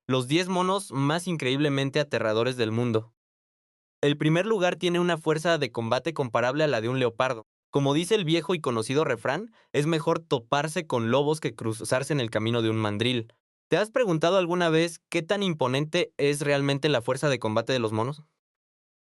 Los 10 monos más increíblemente aterradores del mundo. El primer lugar tiene una fuerza de combate comparable a la de un leopardo. Como dice el viejo y conocido refrán, es mejor toparse con lobos que cruzarse en el camino de un mandril. ¿Te has preguntado alguna vez qué tan imponente es realmente la fuerza de combate de los monos?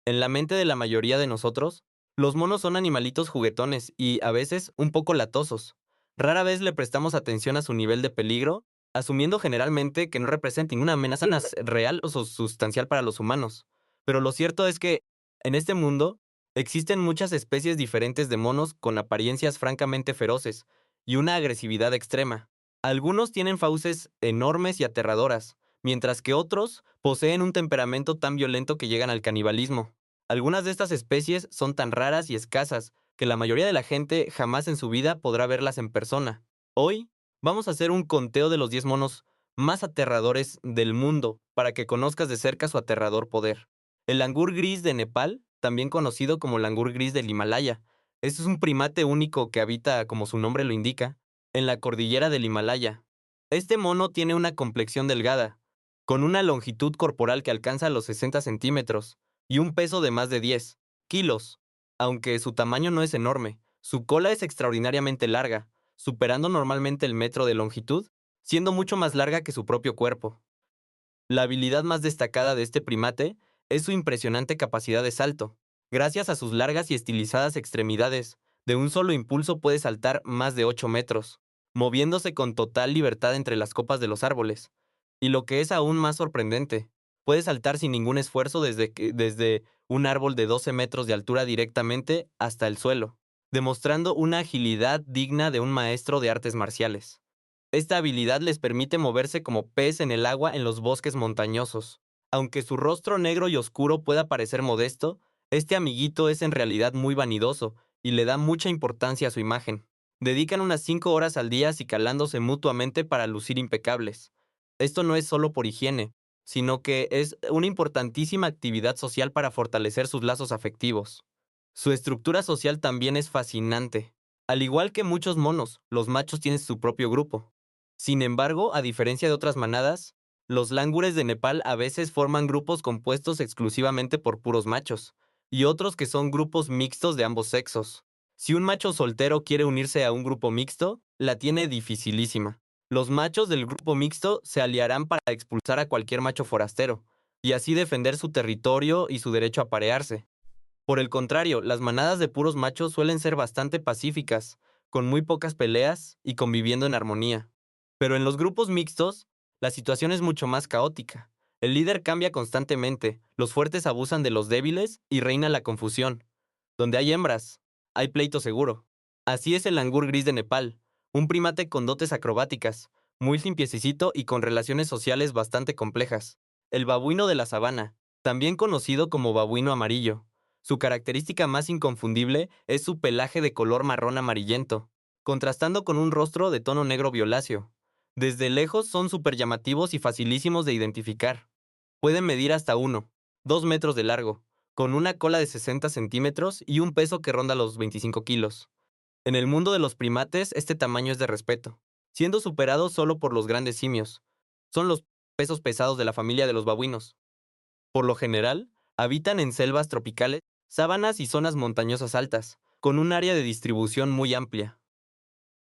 En la mente de la mayoría de nosotros, los monos son animalitos juguetones y, a veces, un poco latosos. Rara vez le prestamos atención a su nivel de peligro, asumiendo generalmente que no representa ninguna amenaza real o sustancial para los humanos. Pero lo cierto es que, en este mundo, existen muchas especies diferentes de monos con apariencias francamente feroces y una agresividad extrema. Algunos tienen fauces enormes y aterradoras, mientras que otros poseen un temperamento tan violento que llegan al canibalismo. Algunas de estas especies son tan raras y escasas que la mayoría de la gente jamás en su vida podrá verlas en persona. Hoy vamos a hacer un conteo de los 10 monos más aterradores del mundo para que conozcas de cerca su aterrador poder. El langur gris de Nepal, también conocido como langur gris del Himalaya, este es un primate único que habita, como su nombre lo indica, en la cordillera del Himalaya. Este mono tiene una complexión delgada, con una longitud corporal que alcanza los 60 centímetros y un peso de más de 10 kilos. Aunque su tamaño no es enorme, su cola es extraordinariamente larga, superando normalmente el metro de longitud, siendo mucho más larga que su propio cuerpo. La habilidad más destacada de este primate es su impresionante capacidad de salto. Gracias a sus largas y estilizadas extremidades, de un solo impulso puede saltar más de 8 metros, moviéndose con total libertad entre las copas de los árboles. Y lo que es aún más sorprendente, puede saltar sin ningún esfuerzo desde un árbol de 12 metros de altura directamente hasta el suelo, demostrando una agilidad digna de un maestro de artes marciales. Esta habilidad les permite moverse como pez en el agua en los bosques montañosos. Aunque su rostro negro y oscuro pueda parecer modesto, este amiguito es en realidad muy vanidoso y le da mucha importancia a su imagen. Dedican unas 5 horas al día acicalándose mutuamente para lucir impecables. Esto no es solo por higiene, sino que es una importantísima actividad social para fortalecer sus lazos afectivos. Su estructura social también es fascinante. Al igual que muchos monos, los machos tienen su propio grupo. Sin embargo, a diferencia de otras manadas, los lángures de Nepal a veces forman grupos compuestos exclusivamente por puros machos, y otros que son grupos mixtos de ambos sexos. Si un macho soltero quiere unirse a un grupo mixto, la tiene dificilísima. Los machos del grupo mixto se aliarán para expulsar a cualquier macho forastero, y así defender su territorio y su derecho a parearse. Por el contrario, las manadas de puros machos suelen ser bastante pacíficas, con muy pocas peleas y conviviendo en armonía. Pero en los grupos mixtos, la situación es mucho más caótica. El líder cambia constantemente, los fuertes abusan de los débiles y reina la confusión. Donde hay hembras, hay pleito seguro. Así es el langur gris de Nepal, un primate con dotes acrobáticas, muy limpiecito y con relaciones sociales bastante complejas. El babuino de la sabana, también conocido como babuino amarillo. Su característica más inconfundible es su pelaje de color marrón amarillento, contrastando con un rostro de tono negro violáceo. Desde lejos son súper llamativos y facilísimos de identificar. Pueden medir hasta 2 metros de largo, con una cola de 60 centímetros y un peso que ronda los 25 kilos. En el mundo de los primates, este tamaño es de respeto, siendo superado solo por los grandes simios. Son los pesos pesados de la familia de los babuinos. Por lo general, habitan en selvas tropicales, sabanas y zonas montañosas altas, con un área de distribución muy amplia.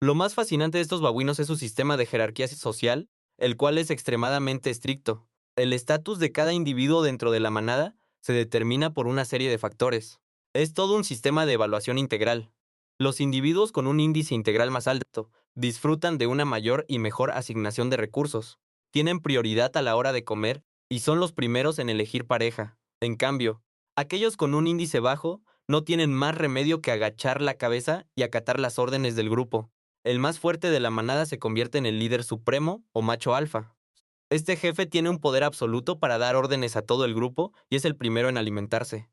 Lo más fascinante de estos babuinos es su sistema de jerarquía social, el cual es extremadamente estricto. El estatus de cada individuo dentro de la manada se determina por una serie de factores. Es todo un sistema de evaluación integral. Los individuos con un índice integral más alto disfrutan de una mayor y mejor asignación de recursos, tienen prioridad a la hora de comer y son los primeros en elegir pareja. En cambio, aquellos con un índice bajo no tienen más remedio que agachar la cabeza y acatar las órdenes del grupo. El más fuerte de la manada se convierte en el líder supremo o macho alfa. Este jefe tiene un poder absoluto para dar órdenes a todo el grupo y es el primero en alimentarse.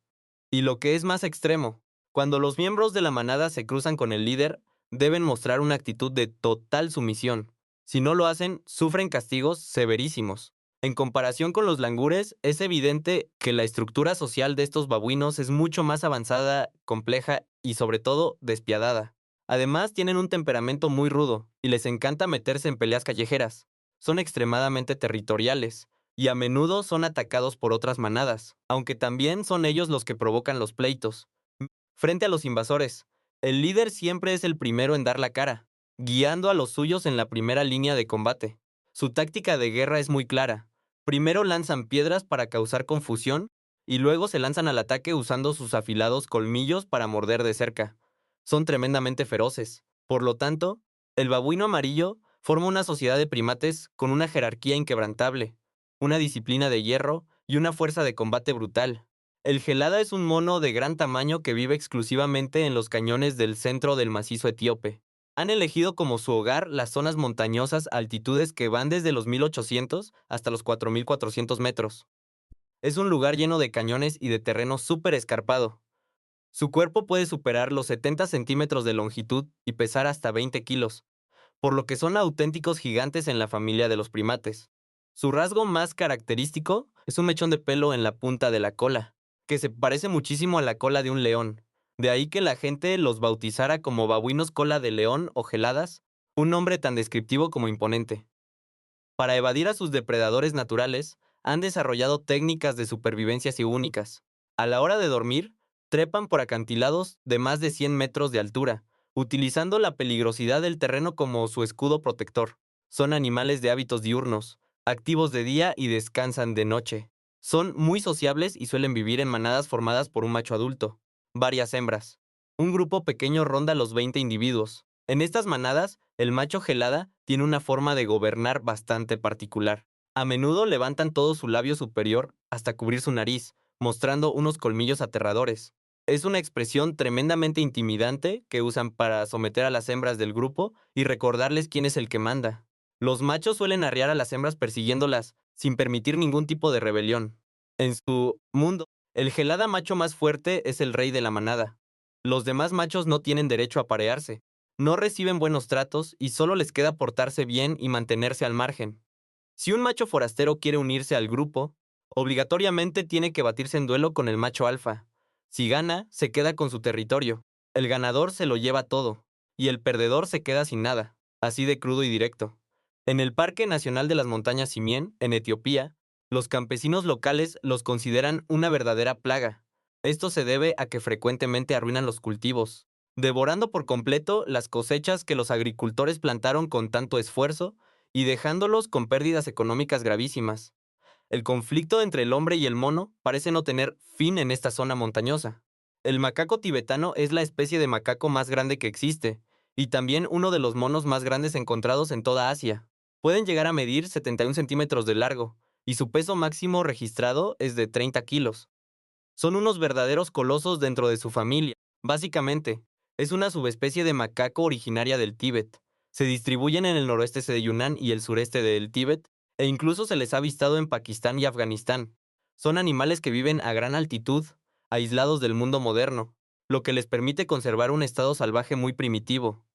Y lo que es más extremo, cuando los miembros de la manada se cruzan con el líder, deben mostrar una actitud de total sumisión. Si no lo hacen, sufren castigos severísimos. En comparación con los langures, es evidente que la estructura social de estos babuinos es mucho más avanzada, compleja y sobre todo despiadada. Además, tienen un temperamento muy rudo y les encanta meterse en peleas callejeras. Son extremadamente territoriales, y a menudo son atacados por otras manadas, aunque también son ellos los que provocan los pleitos. Frente a los invasores, el líder siempre es el primero en dar la cara, guiando a los suyos en la primera línea de combate. Su táctica de guerra es muy clara. Primero lanzan piedras para causar confusión y luego se lanzan al ataque usando sus afilados colmillos para morder de cerca. Son tremendamente feroces. Por lo tanto, el babuino amarillo forma una sociedad de primates con una jerarquía inquebrantable, una disciplina de hierro y una fuerza de combate brutal. El gelada es un mono de gran tamaño que vive exclusivamente en los cañones del centro del macizo etíope. Han elegido como su hogar las zonas montañosas a altitudes que van desde los 1800 hasta los 4400 metros. Es un lugar lleno de cañones y de terreno súper escarpado. Su cuerpo puede superar los 70 centímetros de longitud y pesar hasta 20 kilos, por lo que son auténticos gigantes en la familia de los primates. Su rasgo más característico es un mechón de pelo en la punta de la cola, que se parece muchísimo a la cola de un león. De ahí que la gente los bautizara como babuinos cola de león o geladas, un nombre tan descriptivo como imponente. Para evadir a sus depredadores naturales, han desarrollado técnicas de supervivencia así únicas. A la hora de dormir, trepan por acantilados de más de 100 metros de altura, utilizando la peligrosidad del terreno como su escudo protector. Son animales de hábitos diurnos, activos de día y descansan de noche. Son muy sociables y suelen vivir en manadas formadas por un macho adulto, varias hembras. Un grupo pequeño ronda los 20 individuos. En estas manadas, el macho gelada tiene una forma de gobernar bastante particular. A menudo levantan todo su labio superior hasta cubrir su nariz, mostrando unos colmillos aterradores. Es una expresión tremendamente intimidante que usan para someter a las hembras del grupo y recordarles quién es el que manda. Los machos suelen arriar a las hembras persiguiéndolas, sin permitir ningún tipo de rebelión. En su mundo, el gelada macho más fuerte es el rey de la manada. Los demás machos no tienen derecho a parearse, no reciben buenos tratos y solo les queda portarse bien y mantenerse al margen. Si un macho forastero quiere unirse al grupo, obligatoriamente tiene que batirse en duelo con el macho alfa. Si gana, se queda con su territorio. El ganador se lo lleva todo, y el perdedor se queda sin nada, así de crudo y directo. En el Parque Nacional de las Montañas Simien, en Etiopía, los campesinos locales los consideran una verdadera plaga. Esto se debe a que frecuentemente arruinan los cultivos, devorando por completo las cosechas que los agricultores plantaron con tanto esfuerzo y dejándolos con pérdidas económicas gravísimas. El conflicto entre el hombre y el mono parece no tener fin en esta zona montañosa. El macaco tibetano es la especie de macaco más grande que existe, y también uno de los monos más grandes encontrados en toda Asia. Pueden llegar a medir 71 centímetros de largo, y su peso máximo registrado es de 30 kilos. Son unos verdaderos colosos dentro de su familia. Básicamente, es una subespecie de macaco originaria del Tíbet. Se distribuyen en el noroeste de Yunnan y el sureste del Tíbet, e incluso se les ha avistado en Pakistán y Afganistán. Son animales que viven a gran altitud, aislados del mundo moderno, lo que les permite conservar un estado salvaje muy primitivo.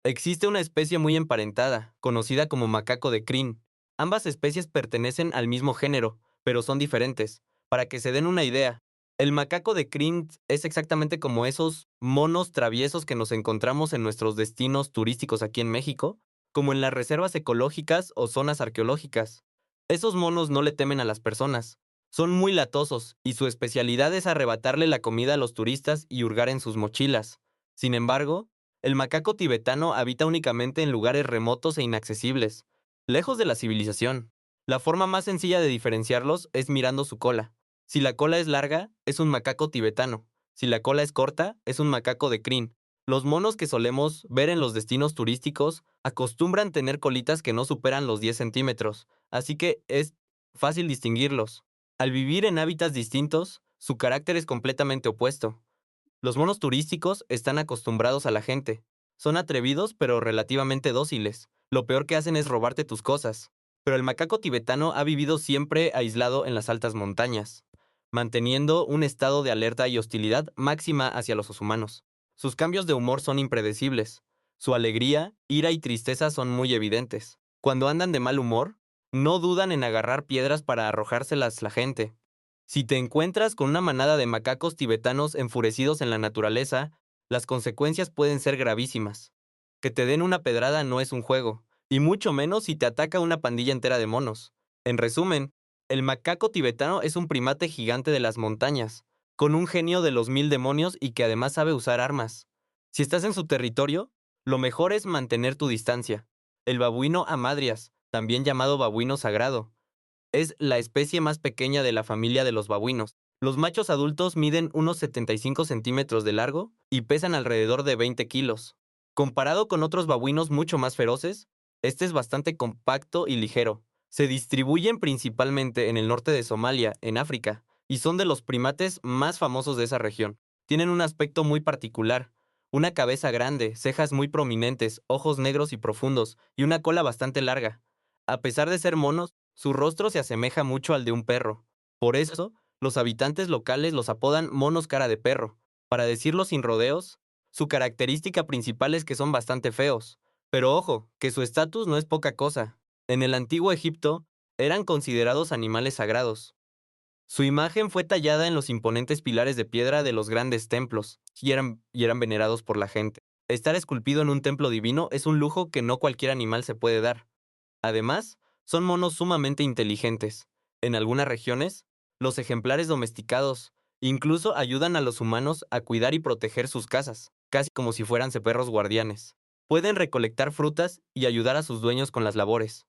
Existe una especie muy emparentada, conocida como macaco de crin. Ambas especies pertenecen al mismo género, pero son diferentes. Para que se den una idea, el macaco de crin es exactamente como esos monos traviesos que nos encontramos en nuestros destinos turísticos aquí en México, como en las reservas ecológicas o zonas arqueológicas. Esos monos no le temen a las personas. Son muy latosos y su especialidad es arrebatarle la comida a los turistas y hurgar en sus mochilas. Sin embargo, el macaco tibetano habita únicamente en lugares remotos e inaccesibles, lejos de la civilización. La forma más sencilla de diferenciarlos es mirando su cola. Si la cola es larga, es un macaco tibetano. Si la cola es corta, es un macaco de crin. Los monos que solemos ver en los destinos turísticos acostumbran tener colitas que no superan los 10 centímetros, así que es fácil distinguirlos. Al vivir en hábitats distintos, su carácter es completamente opuesto. Los monos turísticos están acostumbrados a la gente. Son atrevidos pero relativamente dóciles. Lo peor que hacen es robarte tus cosas. Pero el macaco tibetano ha vivido siempre aislado en las altas montañas, manteniendo un estado de alerta y hostilidad máxima hacia los humanos. Sus cambios de humor son impredecibles. Su alegría, ira y tristeza son muy evidentes. Cuando andan de mal humor, no dudan en agarrar piedras para arrojárselas a la gente. Si te encuentras con una manada de macacos tibetanos enfurecidos en la naturaleza, las consecuencias pueden ser gravísimas. Que te den una pedrada no es un juego, y mucho menos si te ataca una pandilla entera de monos. En resumen, El macaco tibetano es un primate gigante de las montañas, con un genio de los 1000 demonios y que además sabe usar armas. Si estás en su territorio, lo mejor es mantener tu distancia. El babuino amadrias, también llamado babuino sagrado, es la especie más pequeña de la familia de los babuinos. Los machos adultos miden unos 75 centímetros de largo y pesan alrededor de 20 kilos. Comparado con otros babuinos mucho más feroces, este es bastante compacto y ligero. Se distribuyen principalmente en el norte de Somalia, en África, y son de los primates más famosos de esa región. Tienen un aspecto muy particular, una cabeza grande, cejas muy prominentes, ojos negros y profundos, y una cola bastante larga. A pesar de ser monos, su rostro se asemeja mucho al de un perro. Por eso, los habitantes locales los apodan monos cara de perro. Para decirlo sin rodeos, su característica principal es que son bastante feos. Pero ojo, que su estatus no es poca cosa. En el antiguo Egipto, eran considerados animales sagrados. Su imagen fue tallada en los imponentes pilares de piedra de los grandes templos, y eran venerados por la gente. Estar esculpido en un templo divino es un lujo que no cualquier animal se puede dar. Además, son monos sumamente inteligentes. En algunas regiones, los ejemplares domesticados incluso ayudan a los humanos a cuidar y proteger sus casas, casi como si fueran perros guardianes. Pueden recolectar frutas y ayudar a sus dueños con las labores.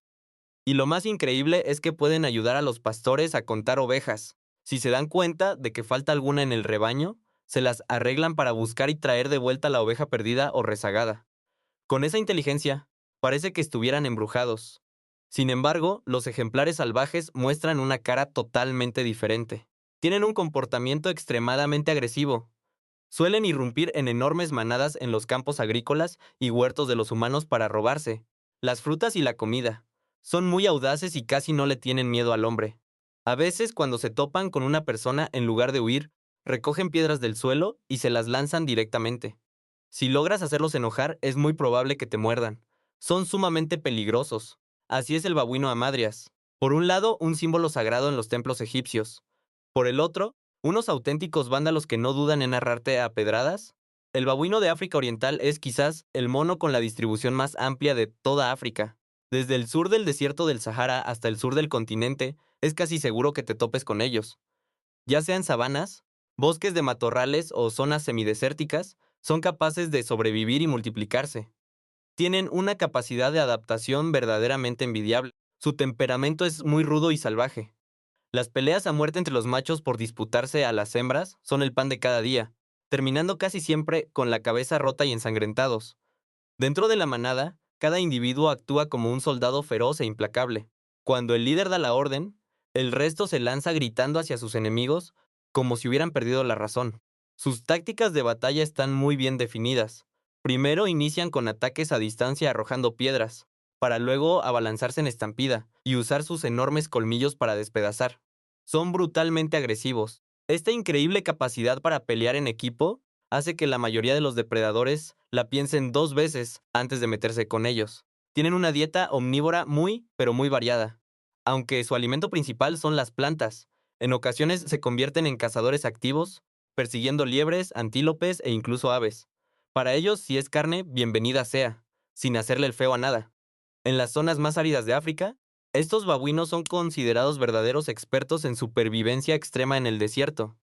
Y lo más increíble es que pueden ayudar a los pastores a contar ovejas. Si se dan cuenta de que falta alguna en el rebaño, se las arreglan para buscar y traer de vuelta la oveja perdida o rezagada. Con esa inteligencia, parece que estuvieran embrujados. Sin embargo, los ejemplares salvajes muestran una cara totalmente diferente. Tienen un comportamiento extremadamente agresivo. Suelen irrumpir en enormes manadas en los campos agrícolas y huertos de los humanos para robarse las frutas y la comida. Son muy audaces y casi no le tienen miedo al hombre. A veces, cuando se topan con una persona, en lugar de huir, recogen piedras del suelo y se las lanzan directamente. Si logras hacerlos enojar, es muy probable que te muerdan. Son sumamente peligrosos. Así es el babuino amadrias. Por un lado, un símbolo sagrado en los templos egipcios. Por el otro, unos auténticos vándalos que no dudan en narrarte a pedradas. El babuino de África Oriental es quizás el mono con la distribución más amplia de toda África. Desde el sur del desierto del Sahara hasta el sur del continente, es casi seguro que te topes con ellos. Ya sean sabanas, bosques de matorrales o zonas semidesérticas, son capaces de sobrevivir y multiplicarse. Tienen una capacidad de adaptación verdaderamente envidiable. Su temperamento es muy rudo y salvaje. Las peleas a muerte entre los machos por disputarse a las hembras son el pan de cada día, terminando casi siempre con la cabeza rota y ensangrentados. Dentro de la manada, cada individuo actúa como un soldado feroz e implacable. Cuando el líder da la orden, el resto se lanza gritando hacia sus enemigos como si hubieran perdido la razón. Sus tácticas de batalla están muy bien definidas. Primero inician con ataques a distancia arrojando piedras, para luego abalanzarse en estampida y usar sus enormes colmillos para despedazar. Son brutalmente agresivos. Esta increíble capacidad para pelear en equipo hace que la mayoría de los depredadores la piensen dos veces antes de meterse con ellos. Tienen una dieta omnívora muy, pero muy variada. Aunque su alimento principal son las plantas, en ocasiones se convierten en cazadores activos, persiguiendo liebres, antílopes e incluso aves. Para ellos, si es carne, bienvenida sea, sin hacerle el feo a nada. En las zonas más áridas de África, estos babuinos son considerados verdaderos expertos en supervivencia extrema en el desierto.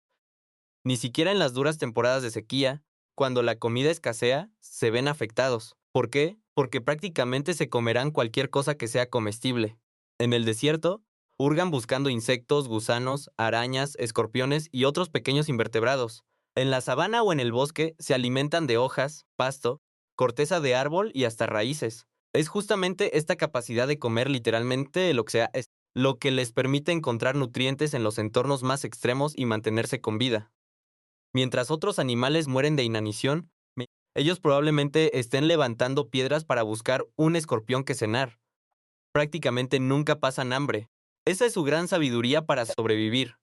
Ni siquiera en las duras temporadas de sequía, cuando la comida escasea, se ven afectados. ¿Por qué? Porque prácticamente se comerán cualquier cosa que sea comestible. En el desierto, hurgan buscando insectos, gusanos, arañas, escorpiones y otros pequeños invertebrados. En la sabana o en el bosque se alimentan de hojas, pasto, corteza de árbol y hasta raíces. Es justamente esta capacidad de comer literalmente lo que sea, es lo que les permite encontrar nutrientes en los entornos más extremos y mantenerse con vida. Mientras otros animales mueren de inanición, ellos probablemente estén levantando piedras para buscar un escorpión que cenar. Prácticamente nunca pasan hambre. Esa es su gran sabiduría para sobrevivir.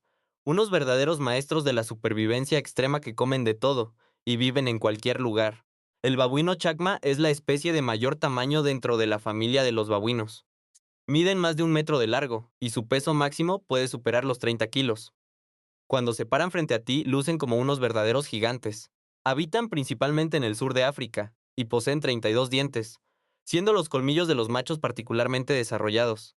Unos verdaderos maestros de la supervivencia extrema que comen de todo y viven en cualquier lugar. El babuino chacma es la especie de mayor tamaño dentro de la familia de los babuinos. Miden más de 1 metro de largo y su peso máximo puede superar los 30 kilos. Cuando se paran frente a ti, lucen como unos verdaderos gigantes. Habitan principalmente en el sur de África y poseen 32 dientes, siendo los colmillos de los machos particularmente desarrollados,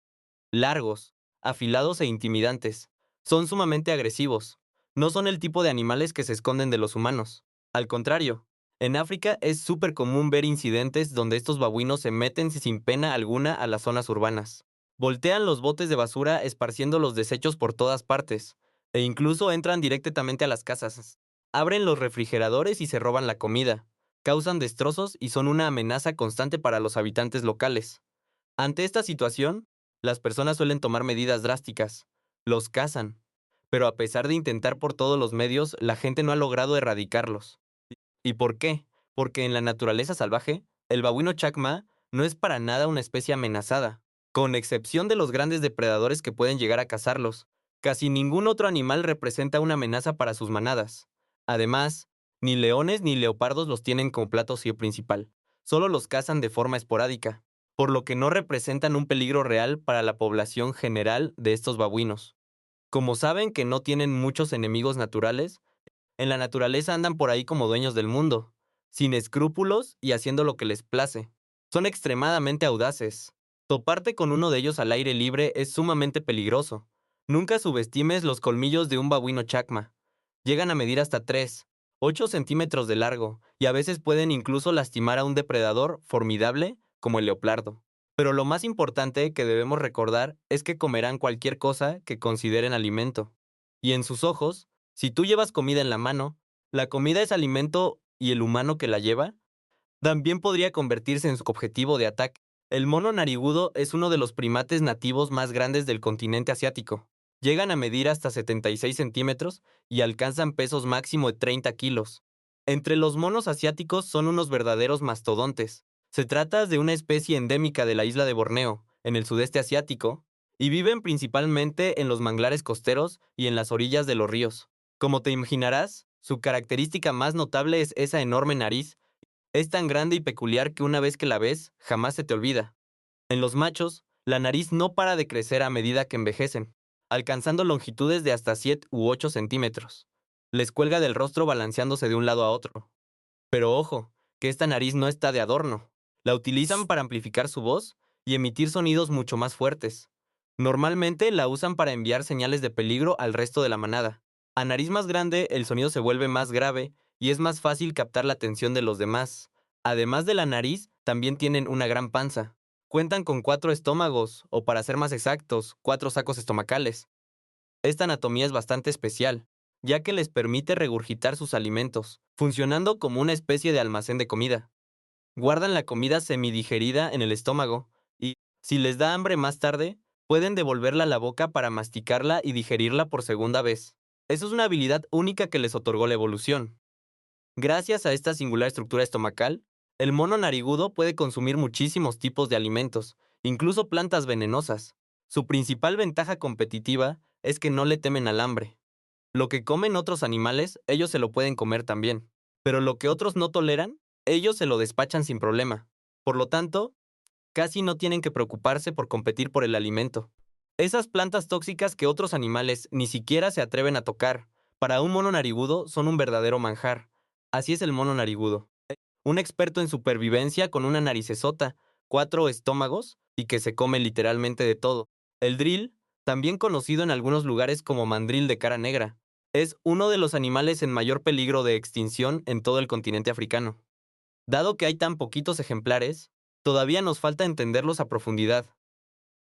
largos, afilados e intimidantes. Son sumamente agresivos. No son el tipo de animales que se esconden de los humanos. Al contrario, en África es súper común ver incidentes donde estos babuinos se meten sin pena alguna a las zonas urbanas. Voltean los botes de basura esparciendo los desechos por todas partes, e incluso entran directamente a las casas. Abren los refrigeradores y se roban la comida. Causan destrozos y son una amenaza constante para los habitantes locales. Ante esta situación, las personas suelen tomar medidas drásticas. Los cazan. Pero a pesar de intentar por todos los medios, la gente no ha logrado erradicarlos. ¿Y por qué? Porque en la naturaleza salvaje, el babuino chacma no es para nada una especie amenazada. Con excepción de los grandes depredadores que pueden llegar a cazarlos, casi ningún otro animal representa una amenaza para sus manadas. Además, ni leones ni leopardos los tienen como plato principal, solo los cazan de forma esporádica, por lo que no representan un peligro real para la población general de estos babuinos. Como saben que no tienen muchos enemigos naturales, en la naturaleza andan por ahí como dueños del mundo, sin escrúpulos y haciendo lo que les place. Son extremadamente audaces. Toparte con uno de ellos al aire libre es sumamente peligroso. Nunca subestimes los colmillos de un babuino chacma. Llegan a medir hasta 3, 8 centímetros de largo y a veces pueden incluso lastimar a un depredador formidable como el leopardo. Pero lo más importante que debemos recordar es que comerán cualquier cosa que consideren alimento. Y en sus ojos, si tú llevas comida en la mano, la comida es alimento y el humano que la lleva también podría convertirse en su objetivo de ataque. El mono narigudo es uno de los primates nativos más grandes del continente asiático. Llegan a medir hasta 76 centímetros y alcanzan pesos máximo de 30 kilos. Entre los monos asiáticos son unos verdaderos mastodontes. Se trata de una especie endémica de la isla de Borneo, en el sudeste asiático, y viven principalmente en los manglares costeros y en las orillas de los ríos. Como te imaginarás, su característica más notable es esa enorme nariz. Es tan grande y peculiar que una vez que la ves, jamás se te olvida. En los machos, la nariz no para de crecer a medida que envejecen, alcanzando longitudes de hasta 7 u 8 centímetros. Les cuelga del rostro balanceándose de un lado a otro. Pero ojo, que esta nariz no está de adorno. La utilizan para amplificar su voz y emitir sonidos mucho más fuertes. Normalmente la usan para enviar señales de peligro al resto de la manada. A nariz más grande, el sonido se vuelve más grave y es más fácil captar la atención de los demás. Además de la nariz, también tienen una gran panza. Cuentan con 4 estómagos, o para ser más exactos, 4 sacos estomacales. Esta anatomía es bastante especial, ya que les permite regurgitar sus alimentos, funcionando como una especie de almacén de comida. Guardan la comida semidigerida en el estómago y, si les da hambre más tarde, pueden devolverla a la boca para masticarla y digerirla por segunda vez. Eso es una habilidad única que les otorgó la evolución. Gracias a esta singular estructura estomacal, el mono narigudo puede consumir muchísimos tipos de alimentos, incluso plantas venenosas. Su principal ventaja competitiva es que no le temen al hambre. Lo que comen otros animales, ellos se lo pueden comer también. Pero lo que otros no toleran, ellos se lo despachan sin problema. Por lo tanto, casi no tienen que preocuparse por competir por el alimento. Esas plantas tóxicas que otros animales ni siquiera se atreven a tocar, para un mono narigudo son un verdadero manjar. Así es el mono narigudo. Un experto en supervivencia con una naricesota, 4 estómagos y que se come literalmente de todo. El drill, también conocido en algunos lugares como mandril de cara negra, es uno de los animales en mayor peligro de extinción en todo el continente africano. Dado que hay tan poquitos ejemplares, todavía nos falta entenderlos a profundidad.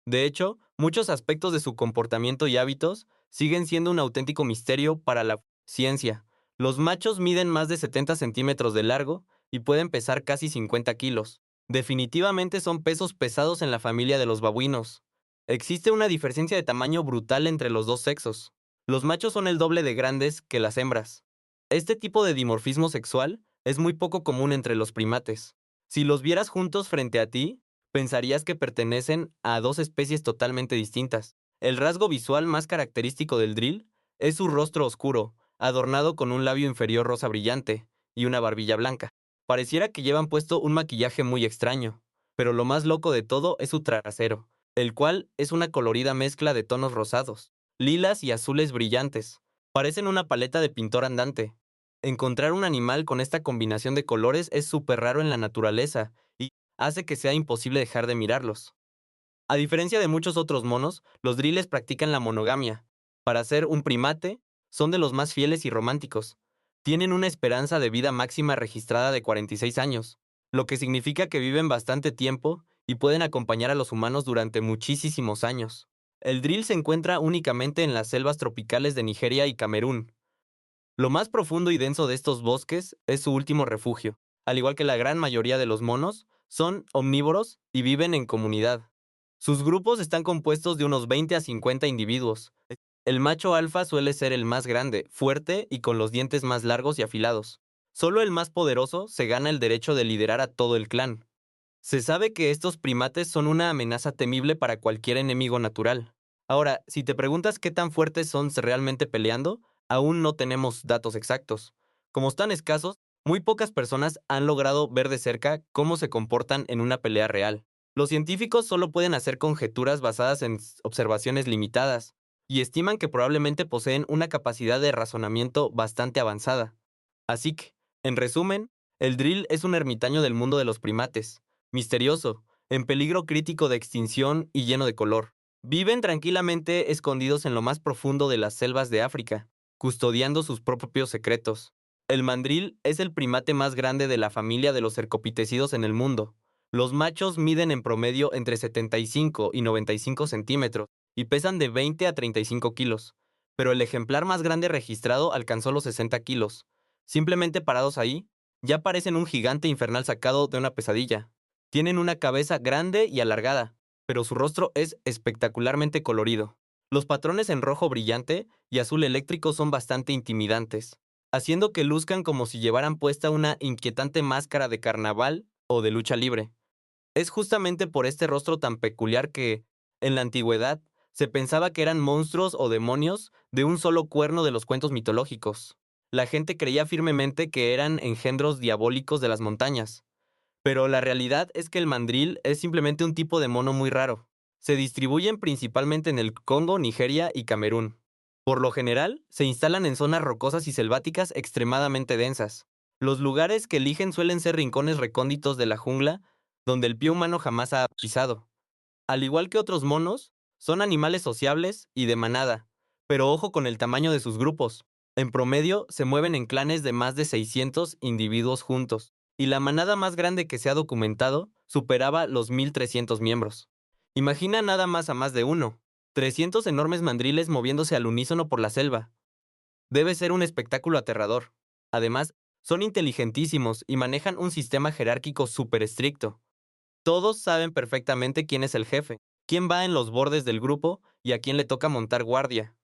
De hecho, muchos aspectos de su comportamiento y hábitos siguen siendo un auténtico misterio para la ciencia. Los machos miden más de 70 centímetros de largo y pueden pesar casi 50 kilos. Definitivamente son pesos pesados en la familia de los babuinos. Existe una diferencia de tamaño brutal entre los dos sexos. Los machos son el doble de grandes que las hembras. Este tipo de dimorfismo sexual es muy poco común entre los primates. Si los vieras juntos frente a ti, pensarías que pertenecen a dos especies totalmente distintas. El rasgo visual más característico del drill es su rostro oscuro, adornado con un labio inferior rosa brillante y una barbilla blanca. Pareciera que llevan puesto un maquillaje muy extraño, pero lo más loco de todo es su trasero, el cual es una colorida mezcla de tonos rosados, lilas y azules brillantes. Parecen una paleta de pintor andante. Encontrar un animal con esta combinación de colores es súper raro en la naturaleza y hace que sea imposible dejar de mirarlos. A diferencia de muchos otros monos, los driles practican la monogamia. Para ser un primate, son de los más fieles y románticos. Tienen una esperanza de vida máxima registrada de 46 años, lo que significa que viven bastante tiempo y pueden acompañar a los humanos durante muchísimos años. El drill se encuentra únicamente en las selvas tropicales de Nigeria y Camerún. Lo más profundo y denso de estos bosques es su último refugio. Al igual que la gran mayoría de los monos, son omnívoros y viven en comunidad. Sus grupos están compuestos de unos 20 a 50 individuos. El macho alfa suele ser el más grande, fuerte y con los dientes más largos y afilados. Solo el más poderoso se gana el derecho de liderar a todo el clan. Se sabe que estos primates son una amenaza temible para cualquier enemigo natural. Ahora, si te preguntas qué tan fuertes son realmente peleando, aún no tenemos datos exactos. Como están escasos, muy pocas personas han logrado ver de cerca cómo se comportan en una pelea real. Los científicos solo pueden hacer conjeturas basadas en observaciones limitadas, y estiman que probablemente poseen una capacidad de razonamiento bastante avanzada. Así que, en resumen, el drill es un ermitaño del mundo de los primates, misterioso, en peligro crítico de extinción y lleno de color. Viven tranquilamente escondidos en lo más profundo de las selvas de África, custodiando sus propios secretos. El mandril es el primate más grande de la familia de los cercopitecidos en el mundo. Los machos miden en promedio entre 75 y 95 centímetros y pesan de 20 a 35 kilos, pero el ejemplar más grande registrado alcanzó los 60 kilos. Simplemente parados ahí, ya parecen un gigante infernal sacado de una pesadilla. Tienen una cabeza grande y alargada, pero su rostro es espectacularmente colorido. Los patrones en rojo brillante y azul eléctrico son bastante intimidantes, haciendo que luzcan como si llevaran puesta una inquietante máscara de carnaval o de lucha libre. Es justamente por este rostro tan peculiar que, en la antigüedad, se pensaba que eran monstruos o demonios de un solo cuerno de los cuentos mitológicos. La gente creía firmemente que eran engendros diabólicos de las montañas. Pero la realidad es que el mandril es simplemente un tipo de mono muy raro. Se distribuyen principalmente en el Congo, Nigeria y Camerún. Por lo general, se instalan en zonas rocosas y selváticas extremadamente densas. Los lugares que eligen suelen ser rincones recónditos de la jungla, donde el pie humano jamás ha pisado. Al igual que otros monos, son animales sociables y de manada, pero ojo con el tamaño de sus grupos. En promedio, se mueven en clanes de más de 600 individuos juntos, y la manada más grande que se ha documentado superaba los 1.300 miembros. Imagina nada más de uno, 300 enormes mandriles moviéndose al unísono por la selva. Debe ser un espectáculo aterrador. Además, son inteligentísimos y manejan un sistema jerárquico súper estricto. Todos saben perfectamente quién es el jefe, quién va en los bordes del grupo y a quién le toca montar guardia.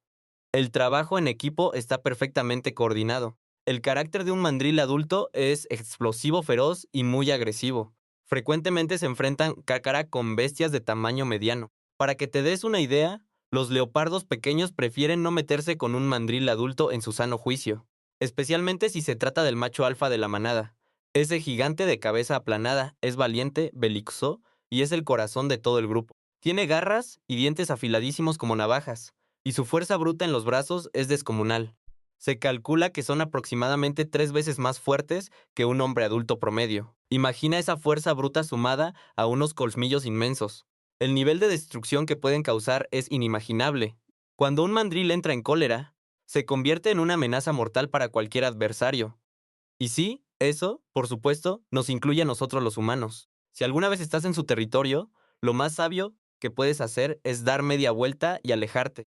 El trabajo en equipo está perfectamente coordinado. El carácter de un mandril adulto es explosivo, feroz y muy agresivo. Frecuentemente se enfrentan cara a cara con bestias de tamaño mediano. Para que te des una idea, los leopardos pequeños prefieren no meterse con un mandril adulto en su sano juicio, especialmente si se trata del macho alfa de la manada. Ese gigante de cabeza aplanada es valiente, belicoso y es el corazón de todo el grupo. Tiene garras y dientes afiladísimos como navajas, y su fuerza bruta en los brazos es descomunal. Se calcula que son aproximadamente 3 veces más fuertes que un hombre adulto promedio. Imagina esa fuerza bruta sumada a unos colmillos inmensos. El nivel de destrucción que pueden causar es inimaginable. Cuando un mandril entra en cólera, se convierte en una amenaza mortal para cualquier adversario. Y sí, eso, por supuesto, nos incluye a nosotros los humanos. Si alguna vez estás en su territorio, lo más sabio que puedes hacer es dar media vuelta y alejarte.